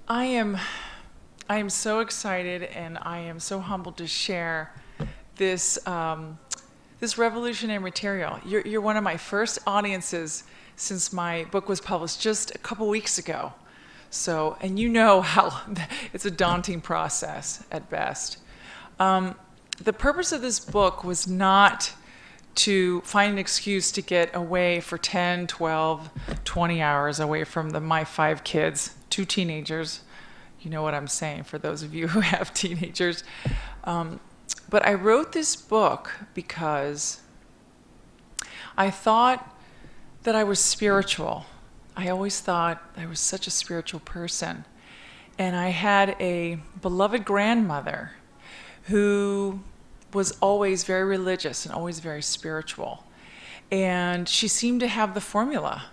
I am I am so excited and I am so humbled to share this this revolutionary material. You're one of my first audiences since my book was published just a couple weeks ago. So, and you know how it's a daunting process at best. The purpose of this book was not to find an excuse to get away for 10, 12, 20 hours away from my 5 kids, 2 teenagers. You know what I'm saying for those of you who have teenagers. But I wrote this book because I thought that I was spiritual. I always thought I was such a spiritual person. And I had a beloved grandmother who was always very religious and always very spiritual. And she seemed to have the formula.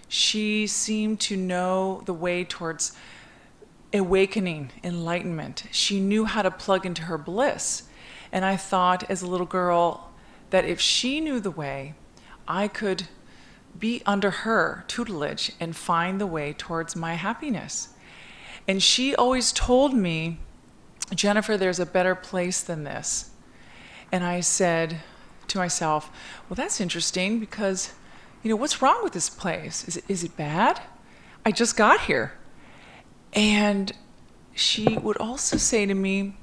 She seemed to know the way towards awakening, enlightenment. She knew how to plug into her bliss. And I thought as a little girl that if she knew the way, I could be under her tutelage and find the way towards my happiness. And she always told me, Jennifer, there's a better place than this. And I said to myself, well, that's interesting because, what's wrong with this place? Is it bad? I just got here. And she would also say to me,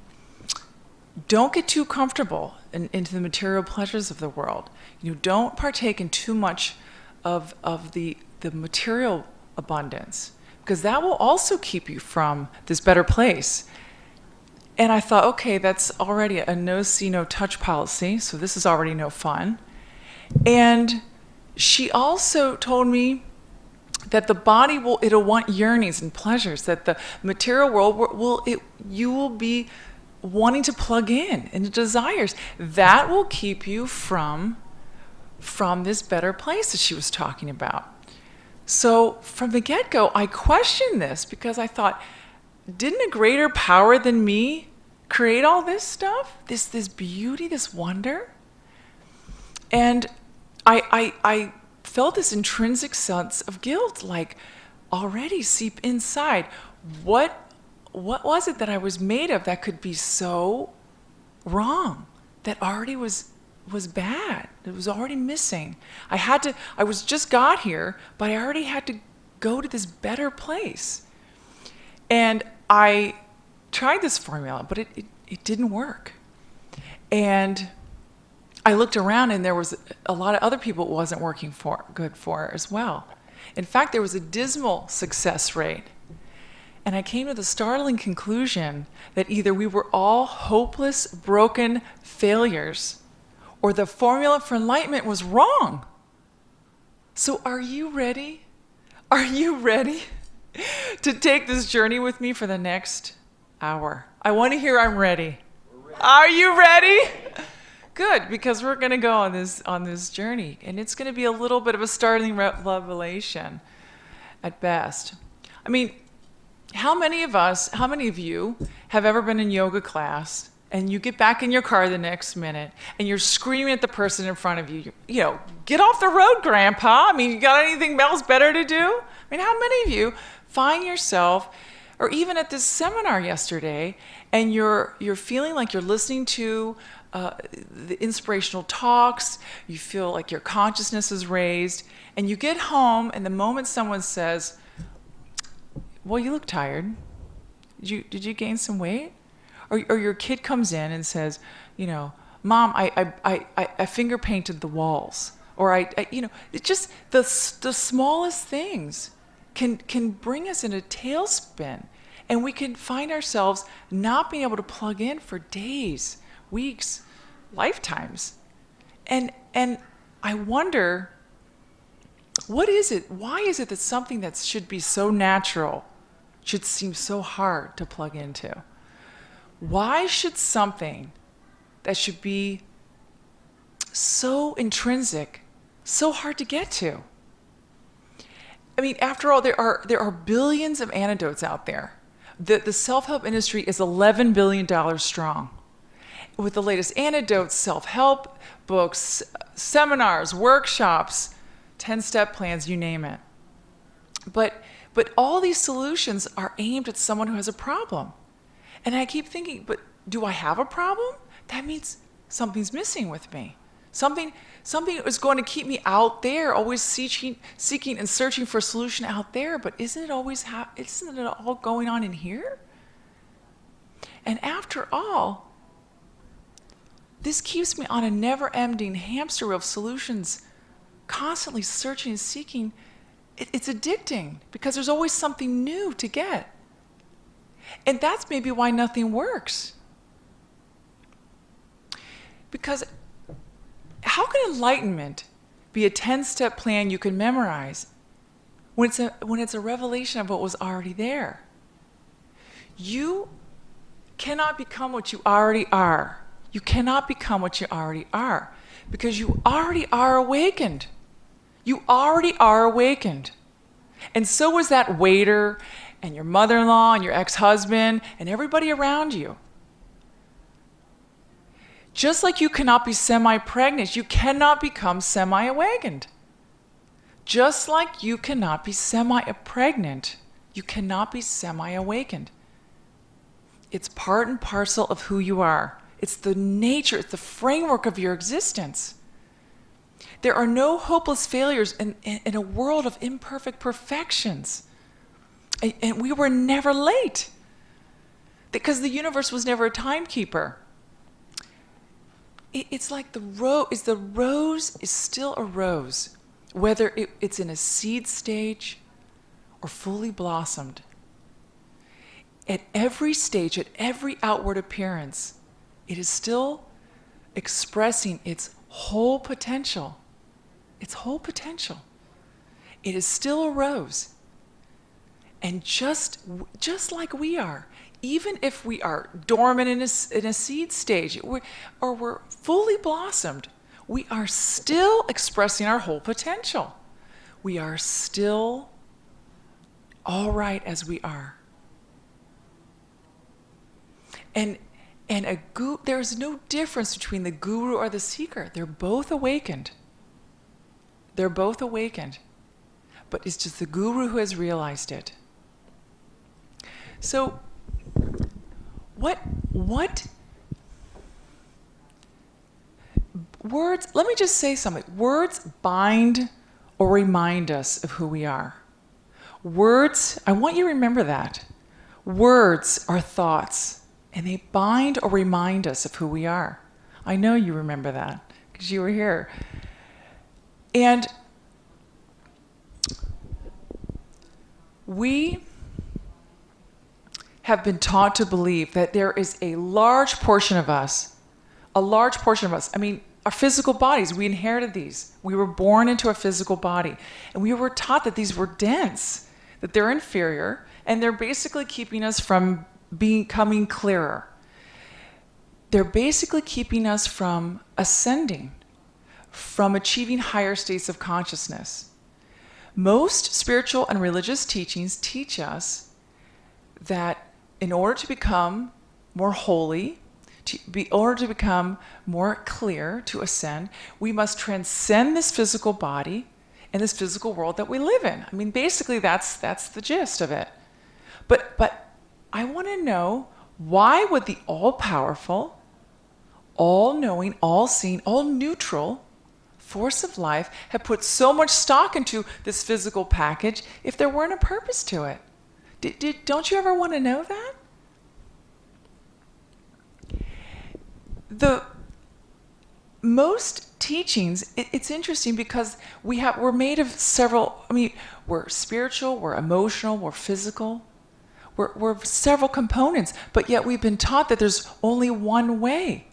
don't get too comfortable into the material pleasures of the world. Don't partake in too much of the material abundance, because that will also keep you from this better place. And I thought, okay, that's already a no see, no touch policy, so this is already no fun. And she also told me that the body it'll want yearnings and pleasures, that the material world you will be wanting to plug in and the desires. That will keep you from this better place that she was talking about. So from the get-go, I questioned this because I thought, didn't a greater power than me create all this stuff? This beauty, this wonder? And I felt this intrinsic sense of guilt, like already seep inside. What was it that I was made of that could be so wrong, that already was bad, that was already missing? I was just got here, but I already had to go to this better place. And I tried this formula, but it didn't work. And I looked around and there was a lot of other people it wasn't working good for as well. In fact, there was a dismal success rate. And I came to the startling conclusion that either we were all hopeless, broken failures, or the formula for enlightenment was wrong. So are you ready? Are you ready to take this journey with me for the next hour? I want to hear I'm ready. Are you ready? Good, because we're going to go on this journey, and it's going to be a little bit of a startling revelation at best. I mean, how many of you have ever been in yoga class and you get back in your car the next minute and you're screaming at the person in front of you, get off the road, Grandpa. I mean, you got anything else better to do? I mean, how many of you find yourself, or even at this seminar yesterday, and you're feeling like you're listening to the inspirational talks, you feel like your consciousness is raised, and you get home, and the moment someone says, well, you look tired. Did you gain some weight? Or your kid comes in and says, Mom, I finger painted the walls. Or it's just the smallest things can bring us in a tailspin, and we can find ourselves not being able to plug in for days, weeks, lifetimes. And I wonder, what is it? Why is it that something that should be so natural should seem so hard to plug into? Why should something that should be so intrinsic, so hard to get to? I mean, after all, there are billions of antidotes out there. The self-help industry is $11 billion strong. With the latest antidotes, self-help books, seminars, workshops, 10-step plans, you name it. But all these solutions are aimed at someone who has a problem. And I keep thinking, but do I have a problem? That means something's missing with me. Something is going to keep me out there, always seeking and searching for a solution out there. But isn't it all going on in here? And after all, this keeps me on a never-ending hamster wheel of solutions, constantly searching and seeking. It's addicting because there's always something new to get. And that's maybe why nothing works. Because how can enlightenment be a 10-step plan you can memorize when it's a revelation of what was already there? You cannot become what you already are. You cannot become what you already are because you already are awakened. You already are awakened. And so was that waiter and your mother-in-law and your ex-husband and everybody around you. Just like you cannot be semi-pregnant, you cannot become semi-awakened. Just like you cannot be semi-pregnant, you cannot be semi-awakened. It's part and parcel of who you are. It's the nature, it's the framework of your existence. There are no hopeless failures in a world of imperfect perfections. And we were never late because the universe was never a timekeeper. It's like the rose is still a rose, whether it's in a seed stage or fully blossomed. At every stage, at every outward appearance, it is still expressing its whole potential. Its whole potential. It is still a rose. And just like we are, even if we are dormant in a seed stage, or we're fully blossomed, we are still expressing our whole potential. We are still all right as we are. And there's no difference between the guru or the seeker. They're both awakened. They're both awakened. But it's just the guru who has realized it. So, what words, let me just say something. Words bind or remind us of who we are. Words, I want you to remember that. Words are thoughts, and they bind or remind us of who we are. I know you remember that, because you were here. And we have been taught to believe that there is a large portion of us, I mean, our physical bodies, we inherited these. We were born into a physical body. And we were taught that these were dense, that they're inferior, and they're basically keeping us from becoming clearer. They're basically keeping us from ascending, from achieving higher states of consciousness. Most spiritual and religious teachings teach us that in order to become more holy, in order to become more clear, to ascend, we must transcend this physical body and this physical world that we live in. I mean, basically, that's the gist of it. But I want to know, why would the all-powerful, all-knowing, all-seeing, all-neutral force of life have put so much stock into this physical package if there weren't a purpose to it? Don't you ever want to know that? The most teachings, it's interesting because we're made of several, we're spiritual, we're emotional, we're physical, we're several components, but yet we've been taught that there's only one way.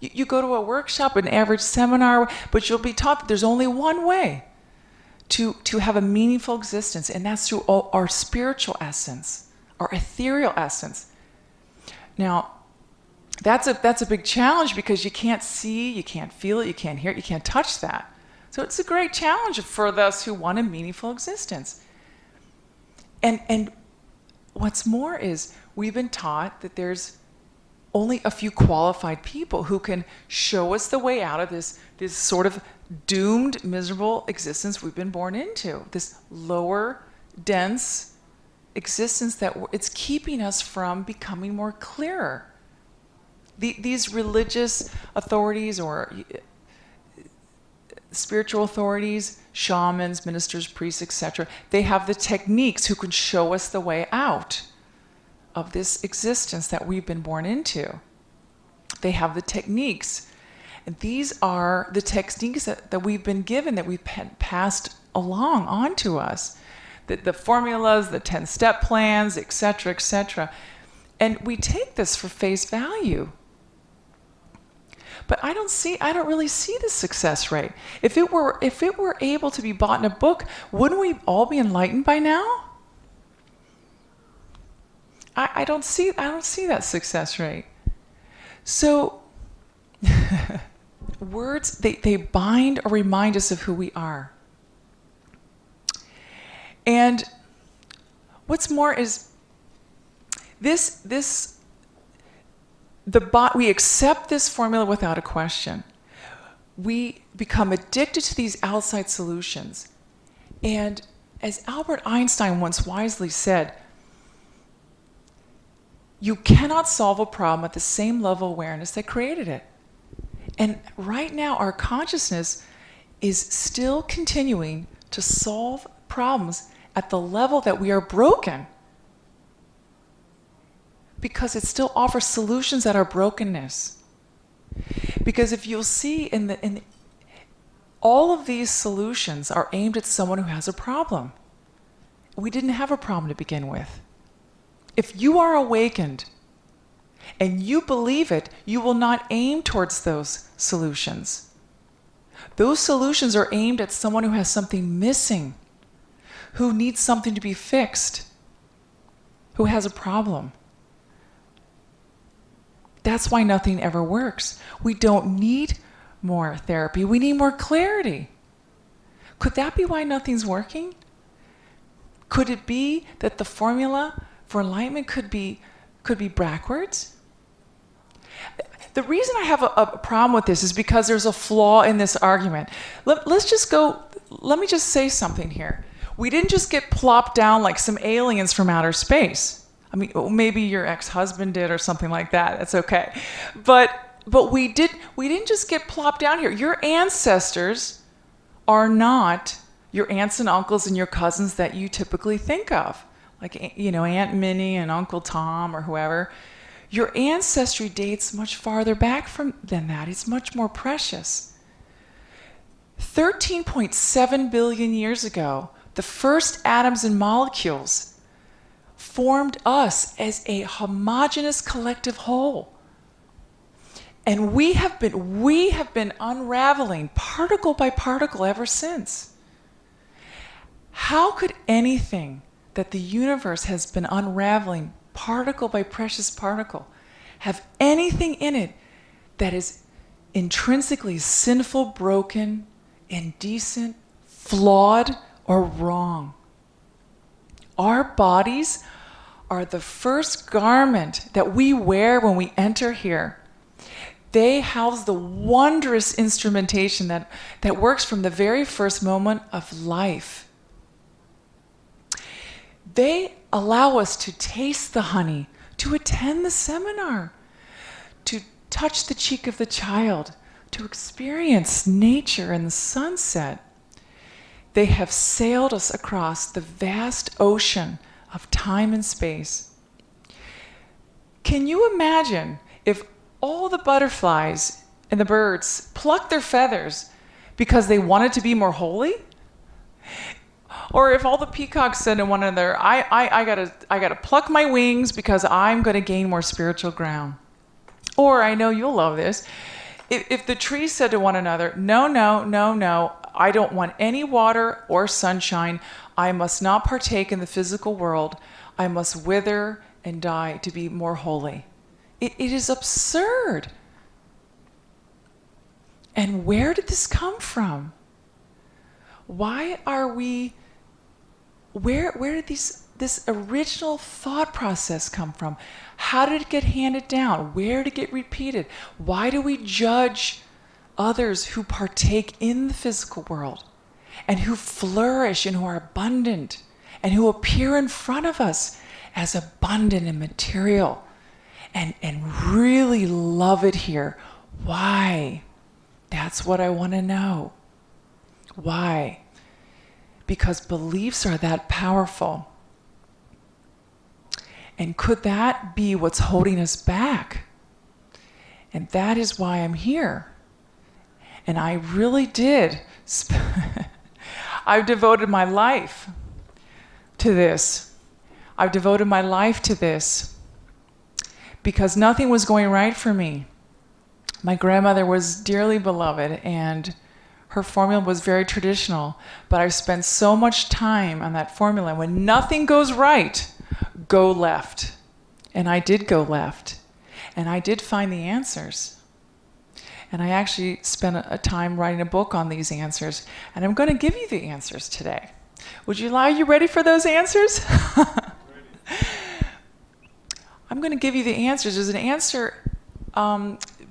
You go to a workshop, an average seminar, but you'll be taught that there's only one way to have a meaningful existence, and that's through our spiritual essence, our ethereal essence. Now, that's a big challenge because you can't see, you can't feel it, you can't hear it, you can't touch that. So it's a great challenge for those who want a meaningful existence. And what's more is we've been taught that there's only a few qualified people who can show us the way out of this sort of doomed, miserable existence we've been born into, this lower dense existence that it's keeping us from becoming more clearer. These religious authorities or spiritual authorities, shamans, ministers, priests, etc., they have the techniques who can show us the way out of this existence that we've been born into. They have the techniques. And these are the techniques that we've been given, that we've passed along onto us. The formulas, the 10-step plans, etc., etc. And we take this for face value. But I don't really see the success rate. If it were able to be bought in a book, wouldn't we all be enlightened by now? I don't see that success rate. So words, they bind or remind us of who we are. And what's more is we accept this formula without a question. We become addicted to these outside solutions. And as Albert Einstein once wisely said, you cannot solve a problem at the same level of awareness that created it. And right now, our consciousness is still continuing to solve problems at the level that we are broken, because it still offers solutions at our brokenness. Because if you'll see, all of these solutions are aimed at someone who has a problem. We didn't have a problem to begin with. If you are awakened and you believe it, you will not aim towards those solutions. Those solutions are aimed at someone who has something missing, who needs something to be fixed, who has a problem. That's why nothing ever works. We don't need more therapy. We need more clarity. Could that be why nothing's working? Could it be that the formula for enlightenment could be backwards? The reason I have a problem with this is because there's a flaw in this argument. Let me just say something here. We didn't just get plopped down like some aliens from outer space. I mean, maybe your ex-husband did or something like that. That's okay. But we didn't just get plopped down here. Your ancestors are not your aunts and uncles and your cousins that you typically think of. Like, Aunt Minnie and Uncle Tom or whoever. Your ancestry dates much farther back than that. It's much more precious. 13.7 billion years ago, the first atoms and molecules formed us as a homogeneous collective whole. And we have been unraveling particle by particle ever since. How could anything that the universe has been unraveling particle by precious particle have anything in it that is intrinsically sinful, broken, indecent, flawed, or wrong? Our bodies are the first garment that we wear when we enter here. They house the wondrous instrumentation that works from the very first moment of life. They allow us to taste the honey, to attend the seminar, to touch the cheek of the child, to experience nature and the sunset. They have sailed us across the vast ocean of time and space. Can you imagine if all the butterflies and the birds plucked their feathers because they wanted to be more holy? Or if all the peacocks said to one another, I gotta pluck my wings because I'm gonna gain more spiritual ground. Or, I know you'll love this, if the trees said to one another, no, I don't want any water or sunshine. I must not partake in the physical world. I must wither and die to be more holy. It is absurd. And where did this come from? Why are we... Where did this original thought process come from? How did it get handed down? Where did it get repeated? Why do we judge others who partake in the physical world and who flourish and who are abundant and who appear in front of us as abundant in material and really love it here. Why? That's what I want to know. Why? Because beliefs are that powerful. And could that be what's holding us back? And that is why I'm here. And I really did. I've devoted my life to this. I've devoted my life to this because nothing was going right for me. My grandmother was dearly beloved and her formula was very traditional, but I've spent so much time on that formula. When nothing goes right, go left. And I did go left. And I did find the answers. And I actually spent a time writing a book on these answers. And I'm going to give you the answers today. Are you ready for those answers? I'm going to give you the answers. There's an answer,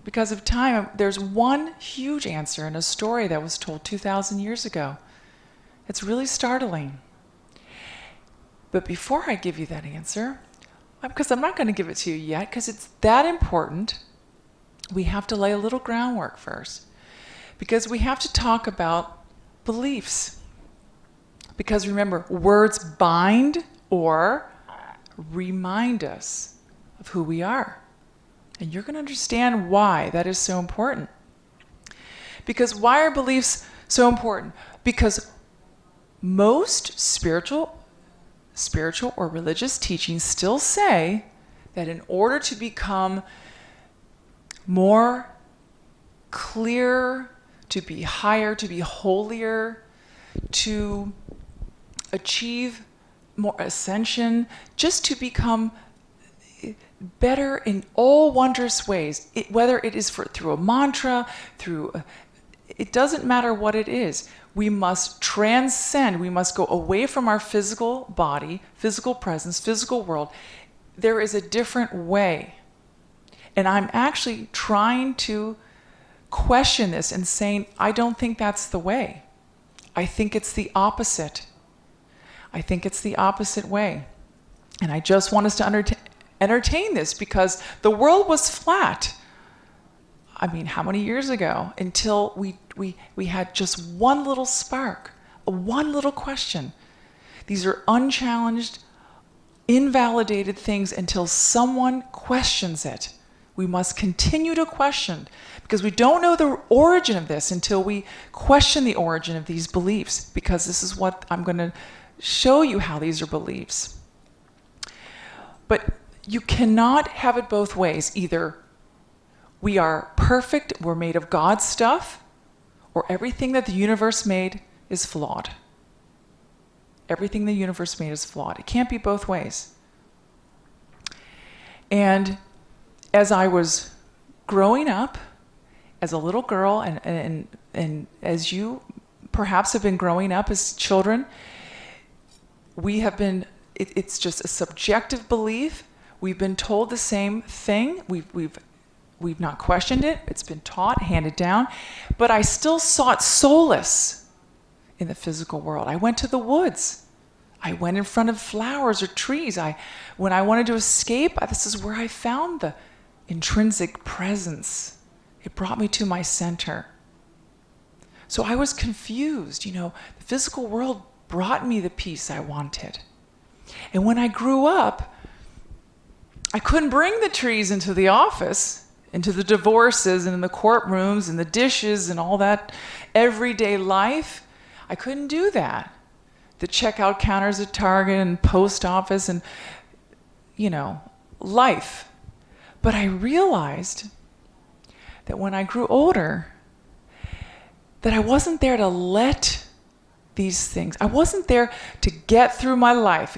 because of time, there's one huge answer in a story that was told 2,000 years ago. It's really startling. But before I give you that answer, because I'm not going to give it to you yet, because it's that important, we have to lay a little groundwork first. Because we have to talk about beliefs. Because remember, words bind or remind us of who we are. And you're going to understand why that is so important. Because why are beliefs so important? Because most spiritual or religious teachings still say that in order to become more clear, to be higher, to be holier, to achieve more ascension, just to become better in all wondrous ways, whether it is through a mantra, it doesn't matter what it is. We must transcend. We must go away from our physical body, physical presence, physical world. There is a different way. And I'm actually trying to question this and saying, I don't think that's the way. I think it's the opposite. I think it's the opposite way. And I just want us to entertain this because the world was flat. I mean, how many years ago? Until we had just one little spark, one little question. These are unchallenged, invalidated things until someone questions it. We must continue to question because we don't know the origin of this until we question the origin of these beliefs, because this is what I'm going to show you, how these are beliefs. But you cannot have it both ways. Either we are perfect, we're made of God's stuff, or everything that the universe made is flawed. Everything the universe made is flawed. It can't be both ways. And as I was growing up as a little girl, and as you perhaps have been growing up as children, we have been, it's just a subjective belief. We've been told the same thing. We've not questioned it. It's been taught, handed down. But I still sought solace in the physical world. I went to the woods. I went in front of flowers or trees. When I wanted to escape, this is where I found the intrinsic presence. It brought me to my center. So I was confused. The physical world brought me the peace I wanted. And when I grew up, I couldn't bring the trees into the office, into the divorces and in the courtrooms and the dishes and all that everyday life. I couldn't do that. The checkout counters at Target and post office and, life. But I realized that when I grew older, that I wasn't there to let these things, I wasn't there to get through my life.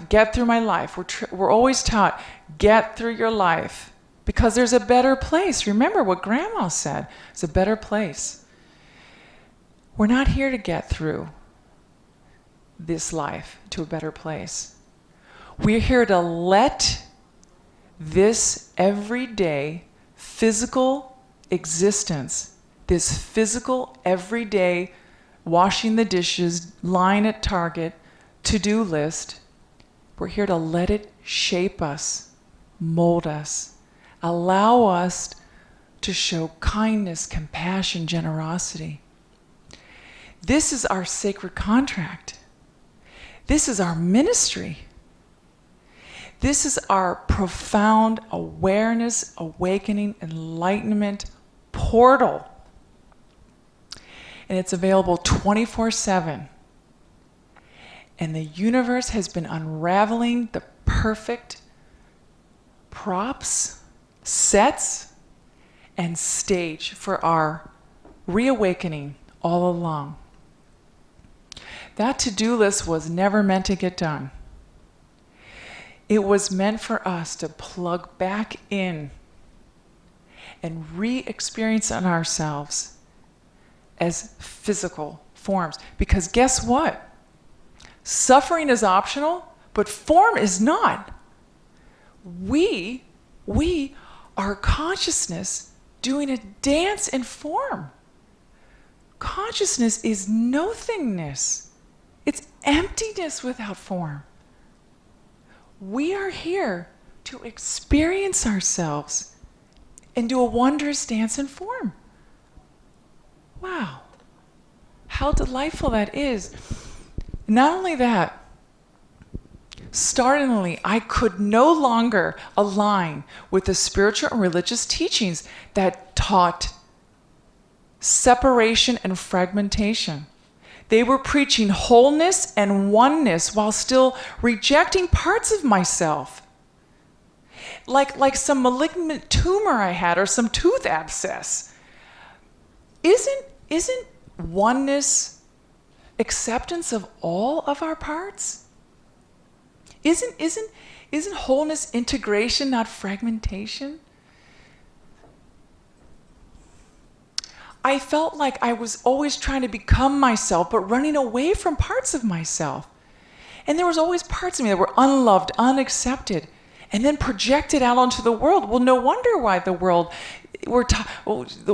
We're always taught, get through your life because there's a better place. Remember what Grandma said, it's a better place. We're not here to get through this life to a better place. We're here to let this everyday physical existence, this physical everyday washing the dishes, line at Target, to-do list, We're here to let it shape us, mold us, allow us to show kindness, compassion, generosity. This is our sacred contract. This is our ministry. This is our profound awareness, awakening, enlightenment portal. And it's available 24/7. And the universe has been unraveling the perfect props, sets, and stage for our reawakening all along. That to-do list was never meant to get done. It was meant for us to plug back in and re-experience on ourselves as physical forms. Because guess what? Suffering is optional, but form is not. We are consciousness doing a dance in form. Consciousness is nothingness. It's emptiness without form. We are here to experience ourselves and do a wondrous dance in form. Wow. How delightful that is. Not only that, startlingly, I could no longer align with the spiritual and religious teachings that taught separation and fragmentation. They were preaching wholeness and oneness while still rejecting parts of myself. Like some malignant tumor I had or some tooth abscess. Isn't oneness acceptance of all of our parts? Isn't wholeness integration, not fragmentation? I felt like I was always trying to become myself, but running away from parts of myself. And there was always parts of me that were unloved, unaccepted, and then projected out onto the world. Well, no wonder why the world,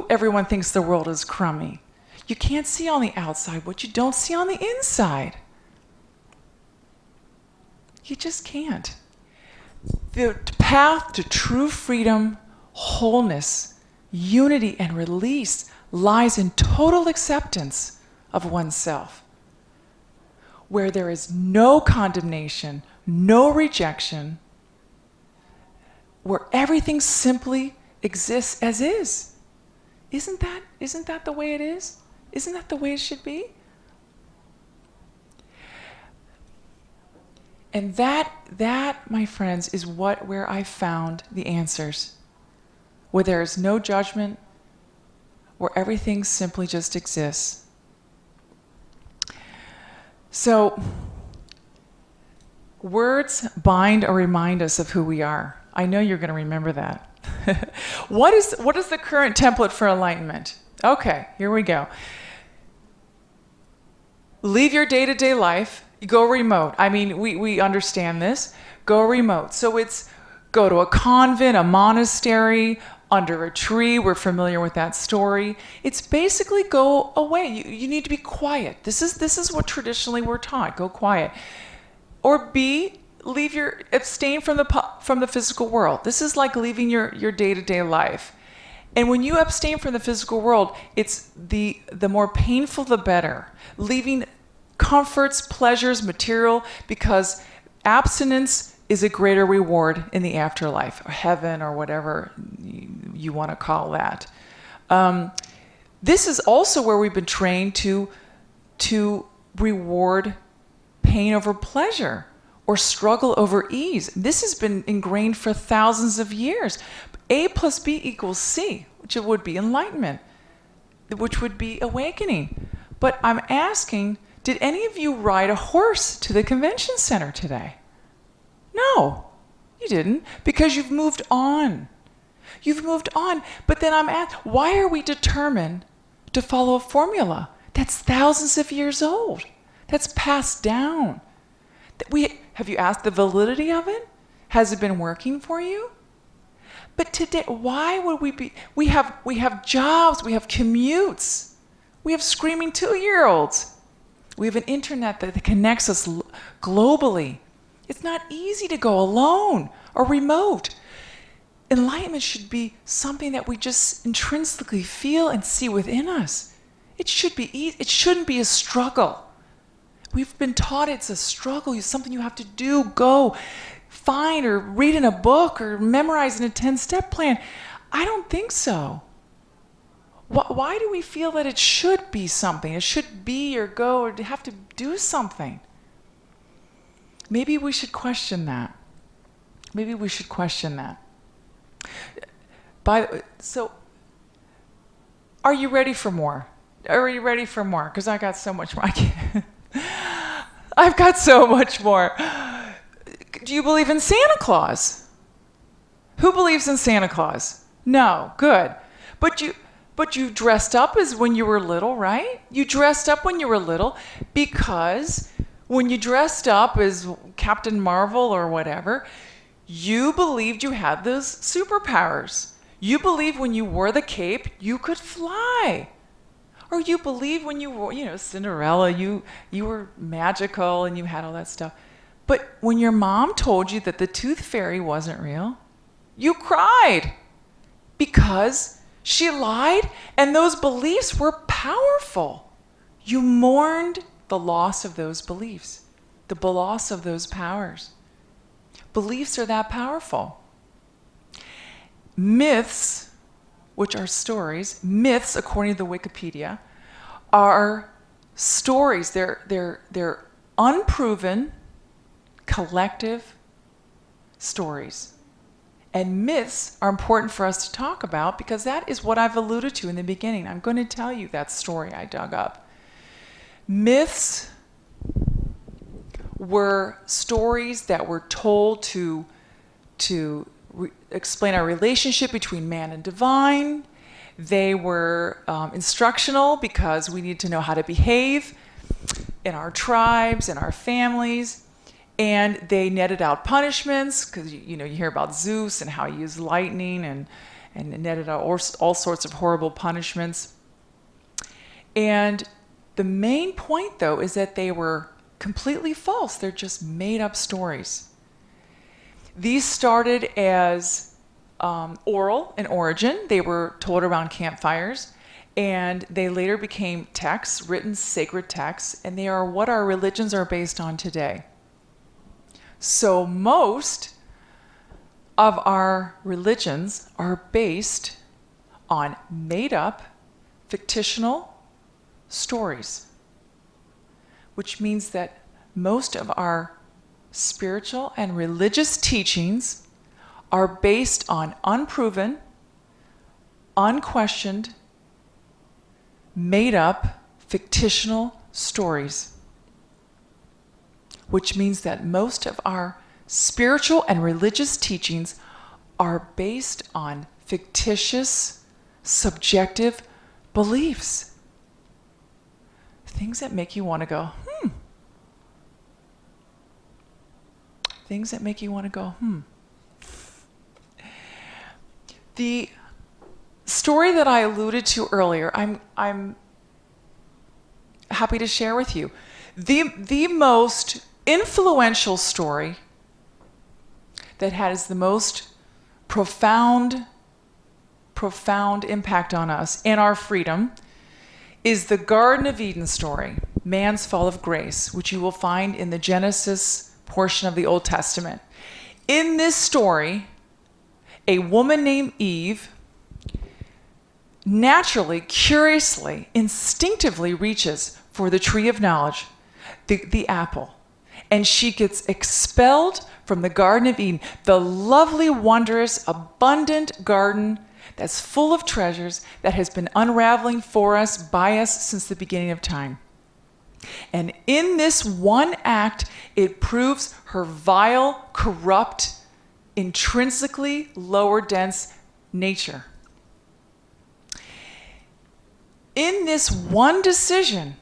everyone thinks the world is crummy. You can't see on the outside what you don't see on the inside. You just can't. The path to true freedom, wholeness, unity, and release lies in total acceptance of oneself, where there is no condemnation, no rejection, where everything simply exists as is. Isn't that the way it is? Isn't that the way it should be? And that, my friends, is where I found the answers. Where there is no judgment, where everything simply just exists. So, words bind or remind us of who we are. I know you're going to remember that. What is the current template for enlightenment? Okay, here we go. Leave your day-to-day life, go remote. I mean, we understand this. Go remote. So it's go to a convent, a monastery, under a tree. We're familiar with that story. It's basically go away. You need to be quiet. This is what traditionally we're taught. Go quiet. Or B, abstain from the physical world. This is like leaving your day-to-day life. And when you abstain from the physical world, it's the more painful the better. Leaving comforts, pleasures, material, because abstinence is a greater reward in the afterlife, or heaven, or whatever you want to call that. This is also where we've been trained to reward pain over pleasure, or struggle over ease. This has been ingrained for thousands of years. A plus B equals C, which it would be enlightenment, which would be awakening. But I'm asking, did any of you ride a horse to the convention center today? No, you didn't, because you've moved on. You've moved on. But then I'm asked, why are we determined to follow a formula that's thousands of years old, that's passed down? Have you asked the validity of it? Has it been working for you? But today, why would we have jobs, we have commutes, we have screaming 2-year-olds. We have an internet that connects us globally. It's not easy to go alone or remote. Enlightenment should be something that we just intrinsically feel and see within us. It should be easy. It shouldn't be a struggle. We've been taught it's a struggle. It's something you have to do, go, find, or read in a book, or memorize in a 10-step plan. I don't think so. Why do we feel that it should be something? It should be or go or have to do something. Maybe we should question that. Maybe we should question that. So, are you ready for more? Are you ready for more? Because I got so much more. I've got so much more. Do you believe in Santa Claus? Who believes in Santa Claus? No, good. But you dressed up as when you were little, right? You dressed up when you were little because when you dressed up as Captain Marvel or whatever, you believed you had those superpowers. You believed when you wore the cape, you could fly. Or you believed when you wore, Cinderella, you were magical and you had all that stuff. But when your mom told you that the tooth fairy wasn't real, you cried because she lied, and those beliefs were powerful. You mourned the loss of those beliefs, the loss of those powers. Beliefs are that powerful. Myths, which are stories, myths, according to the Wikipedia, are stories. They're unproven, collective stories. And myths are important for us to talk about because that is what I've alluded to in the beginning. I'm going to tell you that story I dug up. Myths were stories that were told to explain our relationship between man and divine. They were instructional because we need to know how to behave in our tribes, in our families. And they netted out punishments because you hear about Zeus and how he used lightning and netted out all sorts of horrible punishments. And the main point, though, is that they were completely false. They're just made up stories. These started as oral in origin. They were told around campfires, and they later became texts, written sacred texts, and they are what our religions are based on today. So most of our religions are based on made-up, fictional stories, which means that most of our spiritual and religious teachings are based on unproven, unquestioned, made-up, fictional stories. Which means that most of our spiritual and religious teachings are based on fictitious, subjective beliefs. Things that make you want to go, Things that make you want to go, The story that I alluded to earlier, I'm happy to share with you. The most influential story that has the most profound impact on us and our freedom is the Garden of Eden story, man's fall of grace, which you will find in the Genesis portion of the Old Testament. In this story, a woman named Eve naturally, curiously, instinctively reaches for the tree of knowledge, the apple. And she gets expelled from the Garden of Eden, the lovely, wondrous, abundant garden that's full of treasures that has been unraveling for us, by us, since the beginning of time. And in this one act, it proves her vile, corrupt, intrinsically lower dense nature. In this one decision,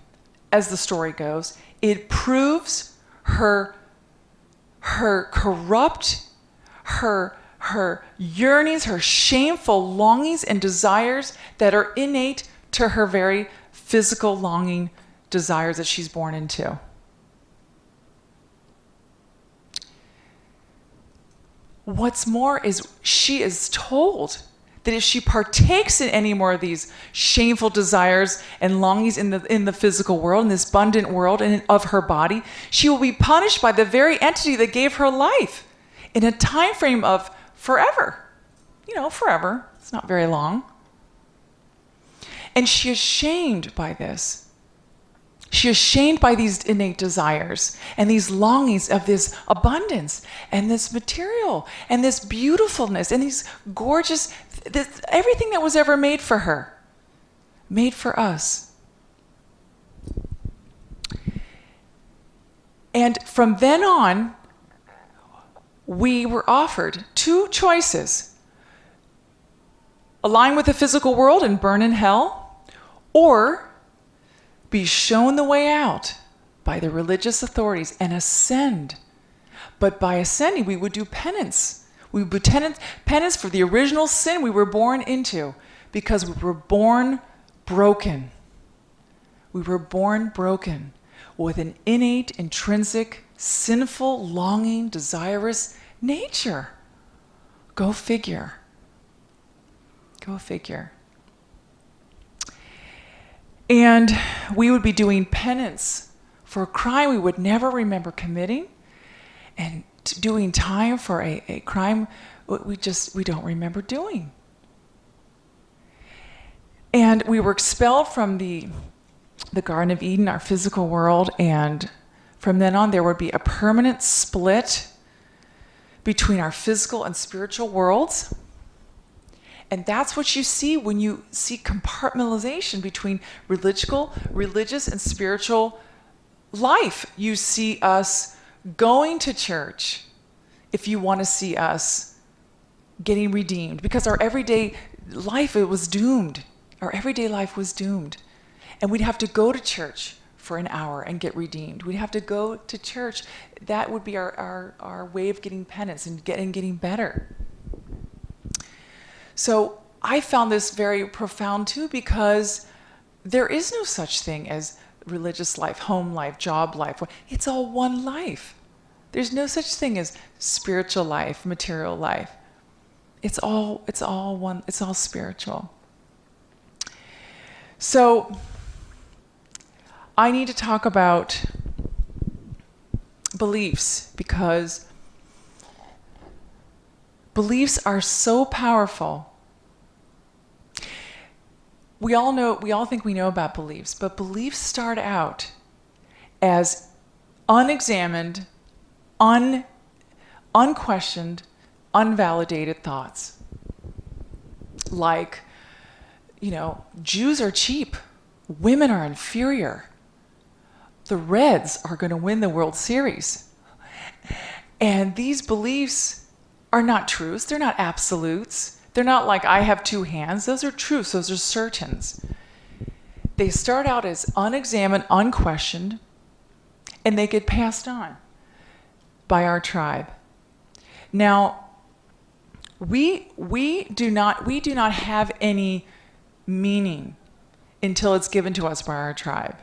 as the story goes, it proves her corrupt, her yearnings, her shameful longings and desires that are innate to her very physical longing desires that she's born into. What's more is she is told that if she partakes in any more of these shameful desires and longings in the physical world, in this abundant world and of her body, she will be punished by the very entity that gave her life in a time frame of forever. Forever. It's not very long. And she is shamed by this. She is shamed by these innate desires and these longings of this abundance and this material and this beautifulness and these gorgeous, everything that was ever made for her, made for us. And from then on, we were offered two choices: align with the physical world and burn in hell, or be shown the way out by the religious authorities and ascend. But by ascending, we would do penance. We would do penance for the original sin we were born into, because we were born broken. We were born broken with an innate, intrinsic, sinful, longing, desirous nature. Go figure. Go figure. And we would be doing penance for a crime we would never remember committing, and doing time for a crime we don't remember doing. And we were expelled from the Garden of Eden, our physical world, and from then on there would be a permanent split between our physical and spiritual worlds. And that's what you see when you see compartmentalization between religious and spiritual life. You see us going to church if you want to see us getting redeemed, because our everyday life, it was doomed. Our everyday life was doomed. And we'd have to go to church for an hour and get redeemed. We'd have to go to church. That would be our way of getting penance and getting better. So I found this very profound too, because there is no such thing as religious life, home life, job life. It's all one life. There's no such thing as spiritual life, material life. It's all one, it's all spiritual. So I need to talk about beliefs, because beliefs are so powerful. We all think we know about beliefs, but beliefs start out as unexamined, unquestioned, unvalidated thoughts. Like, Jews are cheap, women are inferior, the Reds are going to win the World Series. And these beliefs are not truths, they're not absolutes. They're not like, I have two hands. Those are truths, those are certains. They start out as unexamined, unquestioned, and they get passed on by our tribe. Now, we do not have any meaning until it's given to us by our tribe.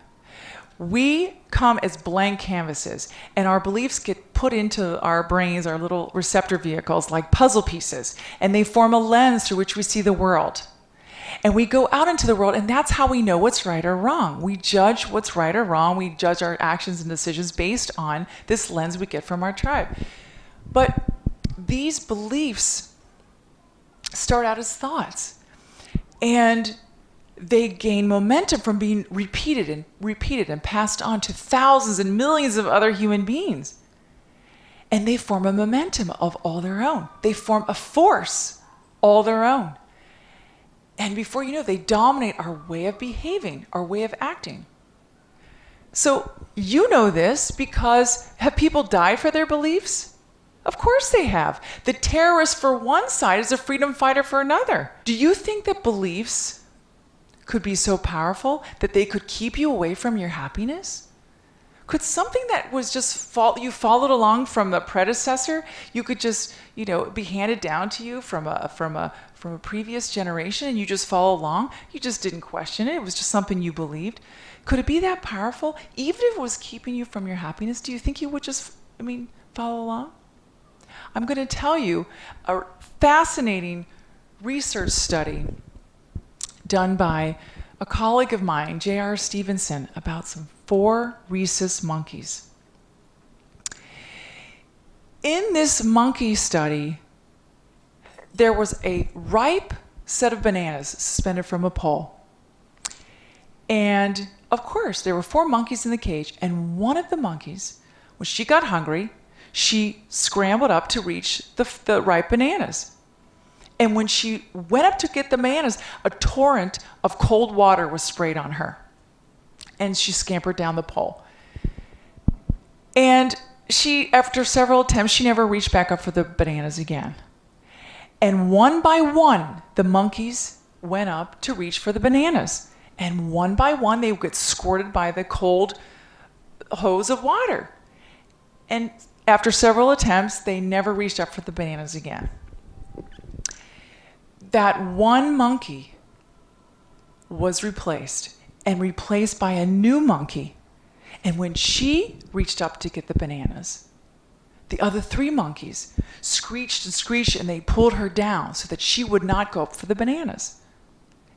We come as blank canvases, and our beliefs get put into our brains, our little receptor vehicles, like puzzle pieces, and they form a lens through which we see the world. And we go out into the world, and that's how we know what's right or wrong. We judge what's right or wrong. We judge our actions and decisions based on this lens we get from our tribe. But these beliefs start out as thoughts, and they gain momentum from being repeated and passed on to thousands and millions of other human beings. And they form a momentum of all their own. They form a force all their own. And before you know, they dominate our way of behaving, our way of acting. So you know this because have people died for their beliefs? Of course they have. The terrorist for one side is a freedom fighter for another. Do you think that beliefs could be so powerful that they could keep you away from your happiness? Could something that was just you followed along from a predecessor, you could just, be handed down to you from a previous generation, and you just follow along? You just didn't question it. It was just something you believed. Could it be that powerful? Even if it was keeping you from your happiness, do you think you would just, follow along? I'm going to tell you a fascinating research study done by a colleague of mine, J.R. Stevenson, about some 4 rhesus monkeys. In this monkey study, there was a ripe set of bananas suspended from a pole. And of course, there were 4 monkeys in the cage, and one of the monkeys, when she got hungry, she scrambled up to reach the ripe bananas. And when she went up to get the bananas, a torrent of cold water was sprayed on her. And she scampered down the pole. And she, after several attempts, she never reached back up for the bananas again. And one by one, the monkeys went up to reach for the bananas. And one by one, they would get squirted by the cold hose of water. And after several attempts, they never reached up for the bananas again. That one monkey was replaced by a new monkey. And when she reached up to get the bananas, the other 3 monkeys screeched and screeched, and they pulled her down so that she would not go up for the bananas.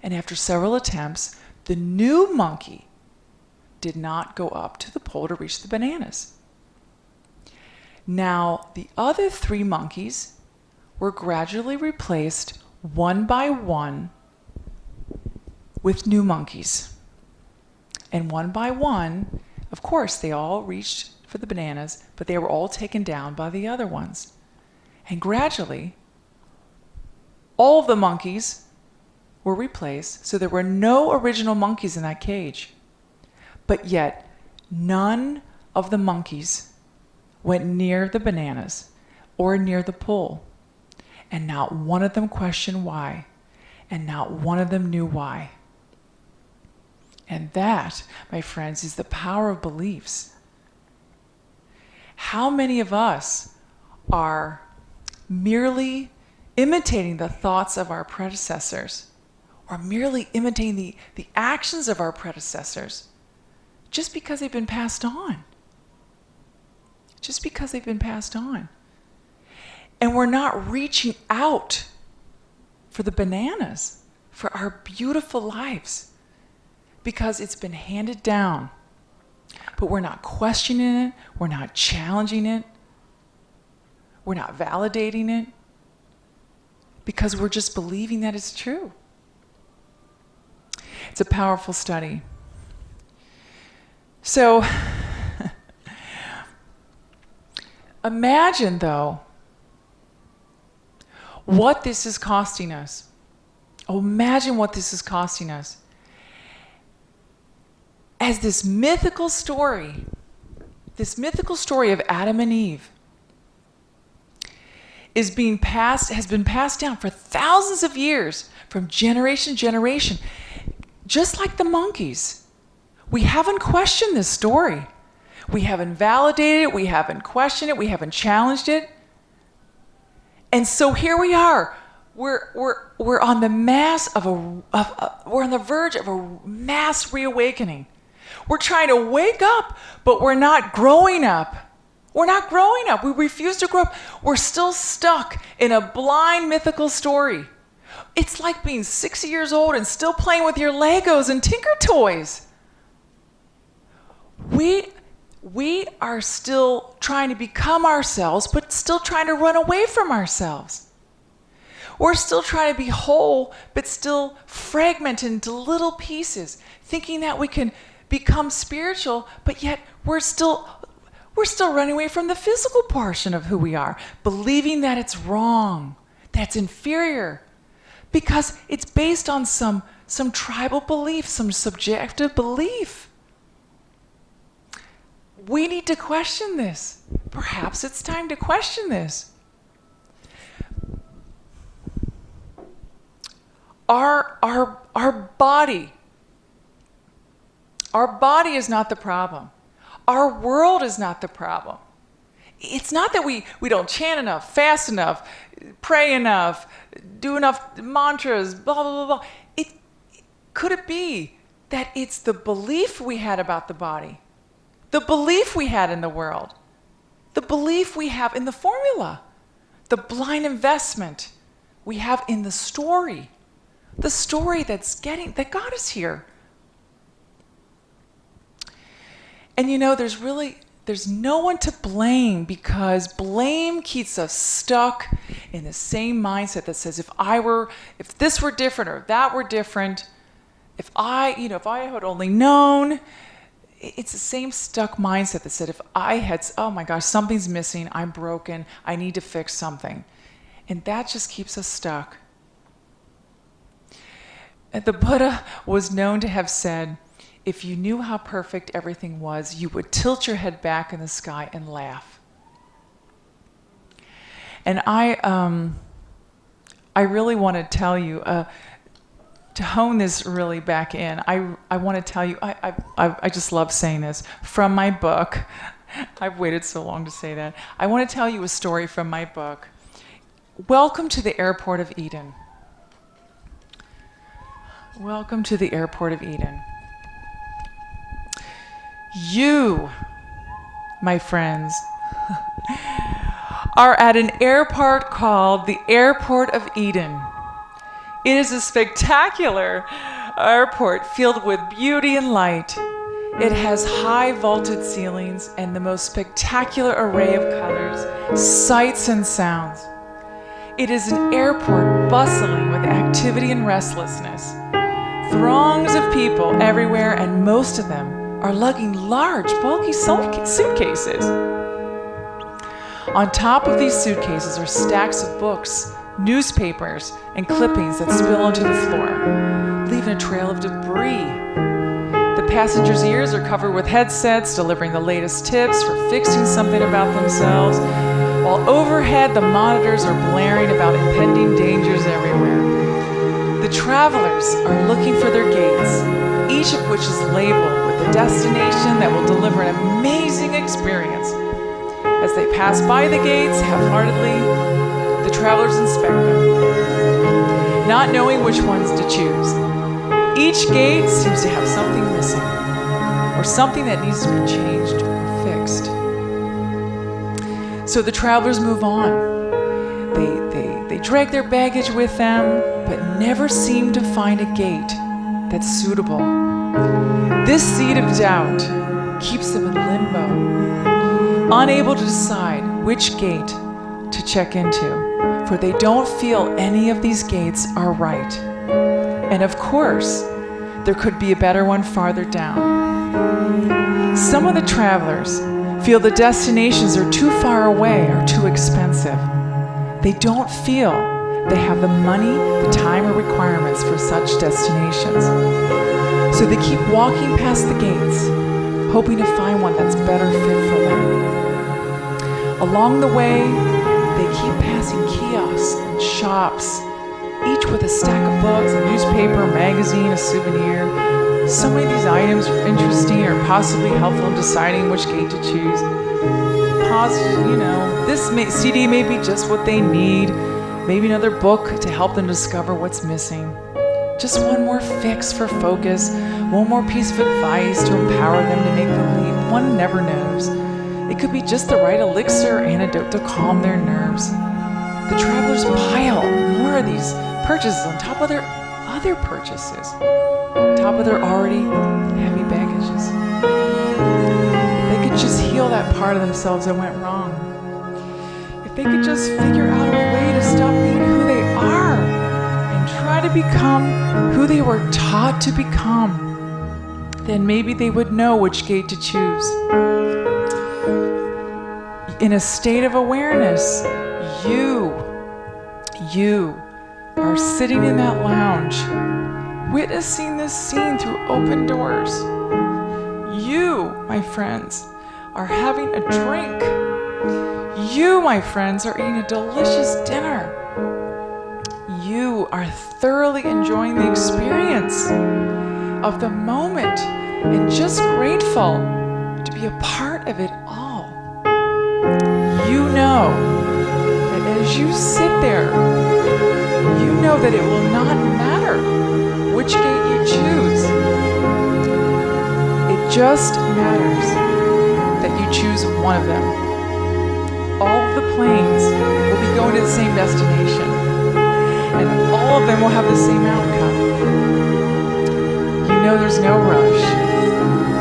And after several attempts, the new monkey did not go up to the pole to reach the bananas. Now, the other 3 monkeys were gradually replaced one by one with new monkeys. And one by one, of course, they all reached for the bananas, but they were all taken down by the other ones. And gradually, all of the monkeys were replaced, so there were no original monkeys in that cage. But yet, none of the monkeys went near the bananas or near the pole. And not one of them questioned why. And not one of them knew why. And that, my friends, is the power of beliefs. How many of us are merely imitating the thoughts of our predecessors, or merely imitating the actions of our predecessors, just because they've been passed on? Just because they've been passed on. And we're not reaching out for the bananas, for our beautiful lives, because it's been handed down. But we're not questioning it, we're not challenging it, we're not validating it, because we're just believing that it's true. It's a powerful study. So, imagine, though, what this is costing us. Oh, imagine what this is costing us. As this mythical story of Adam and Eve has been passed down for thousands of years, from generation to generation, just like the monkeys. We haven't questioned this story. We haven't validated it, we haven't questioned it, we haven't challenged it. And so here we are. We're on the we're on the verge of a mass reawakening. We're trying to wake up, but we're not growing up. We're not growing up. We refuse to grow up. We're still stuck in a blind mythical story. It's like being 60 years old and still playing with your Legos and Tinker Toys. We are still trying to become ourselves, but still trying to run away from ourselves. We're still trying to be whole, but still fragmented into little pieces, thinking that we can become spiritual, but yet we're still running away from the physical portion of who we are, believing that it's wrong, that it's inferior, because it's based on some tribal belief, some subjective belief. We need to question this. Perhaps it's time to question this. Our body is not the problem. Our world is not the problem. It's not that we don't chant enough, fast enough, pray enough, do enough mantras, blah, blah, blah, blah. Could it be that it's the belief we had about the body, the belief we had in the world, the belief we have in the formula? the blind investment we have in the story that got us here. And there's no one to blame, because blame keeps us stuck in the same mindset that says, if this were different, or if that were different, if I had only known. It's the same stuck mindset that said, if I had, oh my gosh, something's missing, I'm broken, I need to fix something. And that just keeps us stuck. And the Buddha was known to have said, if you knew how perfect everything was, you would tilt your head back in the sky and laugh. And I really want to tell you, to hone this really back in, I want to tell you, I just love saying this, from my book. I've waited so long to say that. I want to tell you a story from my book. Welcome to the Airport of Eden. Welcome to the Airport of Eden. You, my friends, are at an airport called the Airport of Eden. It is a spectacular airport filled with beauty and light. It has high vaulted ceilings and the most spectacular array of colors, sights and sounds. It is an airport bustling with activity and restlessness. Throngs of people everywhere, and most of them are lugging large, bulky suitcases. On top of these suitcases are stacks of books, newspapers, and clippings that spill onto the floor, leaving a trail of debris. The passengers' ears are covered with headsets delivering the latest tips for fixing something about themselves, while overhead the monitors are blaring about impending dangers everywhere. The travelers are looking for their gates, each of which is labeled with a destination that will deliver an amazing experience. As they pass by the gates half-heartedly, the travelers inspect them, not knowing which ones to choose. Each gate seems to have something missing, or something that needs to be changed or fixed. So the travelers move on. They drag their baggage with them, but never seem to find a gate that's suitable. This seed of doubt keeps them in limbo, unable to decide which gate to check into, for they don't feel any of these gates are right. And of course, there could be a better one farther down. Some of the travelers feel the destinations are too far away or too expensive. They don't feel they have the money, the time, or requirements for such destinations. So they keep walking past the gates, hoping to find one that's better fit for them. Along the way, they keep passing kiosks and shops, each with a stack of books, a newspaper, a magazine, a souvenir. So many of these items are interesting or possibly helpful in deciding which gate to choose. This CD may be just what they need, maybe another book to help them discover what's missing. Just one more fix for focus, one more piece of advice to empower them to make the leap. One never knows. It could be just the right elixir or antidote to calm their nerves. The travelers pile more of these purchases on top of their other purchases, on top of their already heavy baggages. If they could just heal that part of themselves that went wrong. If they could just figure out a way to stop being who they are and try to become who they were taught to become, then maybe they would know which gate to choose. In a state of awareness, you are sitting in that lounge, witnessing this scene through open doors. You, my friends, are having a drink. You, my friends, are eating a delicious dinner. You are thoroughly enjoying the experience of the moment and just grateful to be a part of it all. You know that as you sit there, you know that it will not matter which gate you choose. It just matters that you choose one of them. All of the planes will be going to the same destination. And all of them will have the same outcome. You know there's no rush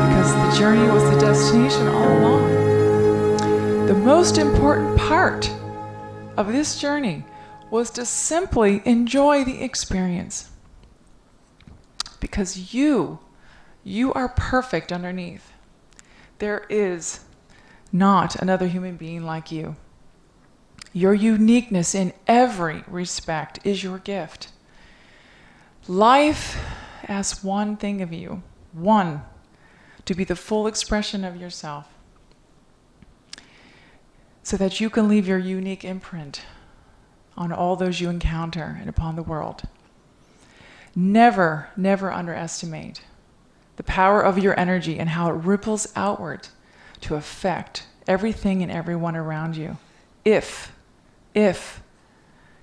because the journey was the destination all along. The most important part of this journey was to simply enjoy the experience. Because you are perfect underneath. There is not another human being like you. Your uniqueness in every respect is your gift. Life asks one thing of you, one, to be the full expression of yourself, so that you can leave your unique imprint on all those you encounter and upon the world. Never, never underestimate the power of your energy and how it ripples outward to affect everything and everyone around you. If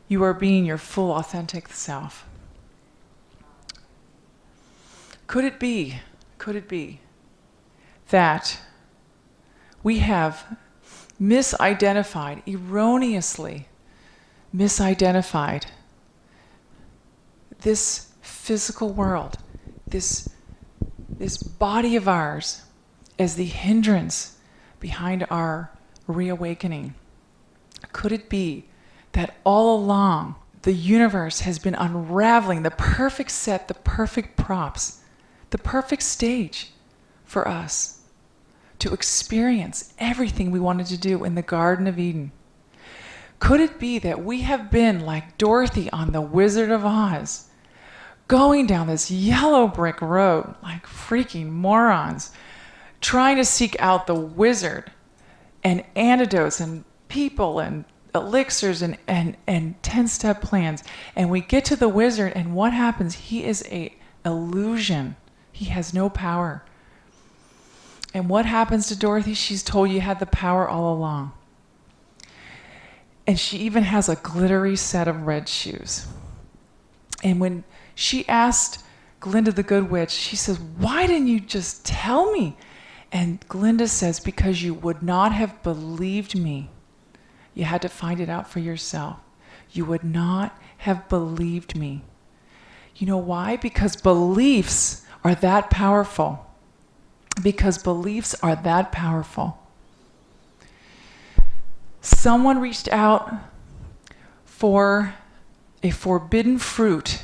you are being your full, authentic self. Could it be that we have erroneously misidentified this physical world, this body of ours, as the hindrance behind our reawakening? Could it be that all along the universe has been unraveling the perfect set, the perfect props, the perfect stage for us to experience everything we wanted to do in the Garden of Eden? Could it be that we have been like Dorothy on the Wizard of Oz, going down this yellow brick road like freaking morons, trying to seek out the wizard and antidotes and people and elixirs and 10-step plans. And we get to the wizard, and what happens? He is an illusion. He has no power. And what happens to Dorothy? She's told you had the power all along. And she even has a glittery set of red shoes. And when she asked Glinda the Good Witch, she says, "Why didn't you just tell me?" And Glinda says, "Because you would not have believed me. You had to find it out for yourself. You would not have believed me." You know why? Because beliefs are that powerful. Because beliefs are that powerful. Someone reached out for a forbidden fruit,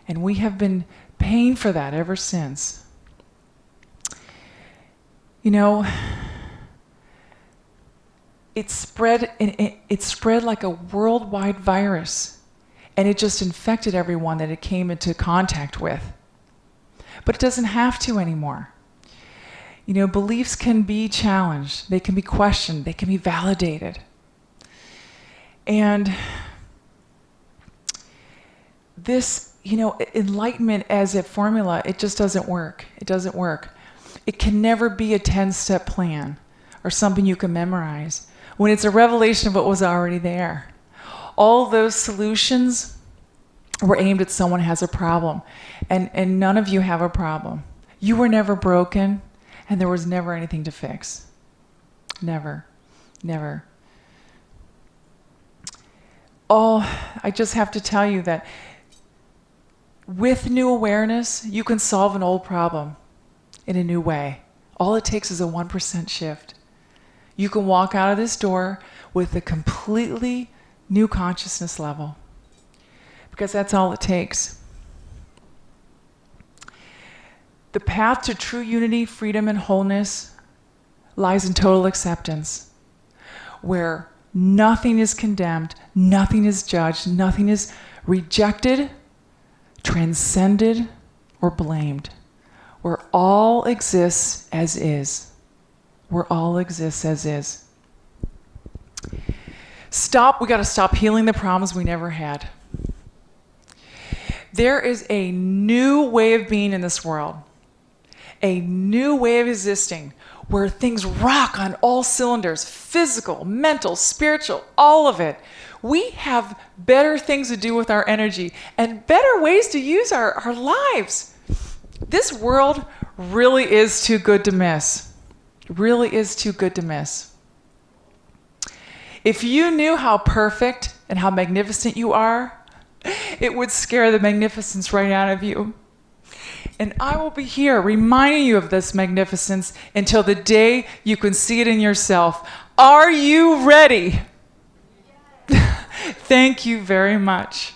and we have been paying for that ever since. You know, it spread like a worldwide virus, and it just infected everyone that it came into contact with. But it doesn't have to anymore. You know, beliefs can be challenged, they can be questioned, they can be validated. And this, you know, enlightenment as a formula, it just doesn't work. It doesn't work. It can never be a 10-step plan or something you can memorize when it's a revelation of what was already there. All those solutions were aimed at someone who has a problem, and none of you have a problem. You were never broken, and there was never anything to fix. Never, never. Oh, I just have to tell you that with new awareness, you can solve an old problem in a new way. All it takes is a 1% shift. You can walk out of this door with a completely new consciousness level, because that's all it takes. The path to true unity, freedom, and wholeness lies in total acceptance, where nothing is condemned, nothing is judged, nothing is rejected, transcended, or blamed. Where all exists as is. Where all exists as is. We got to stop healing the problems we never had. There is a new way of being in this world. A new way of existing where things rock on all cylinders, physical, mental, spiritual, all of it. We have better things to do with our energy and better ways to use our lives. This world really is too good to miss. Really is too good to miss. If you knew how perfect and how magnificent you are, it would scare the magnificence right out of you. And I will be here reminding you of this magnificence until the day you can see it in yourself. Are you ready? Thank you very much.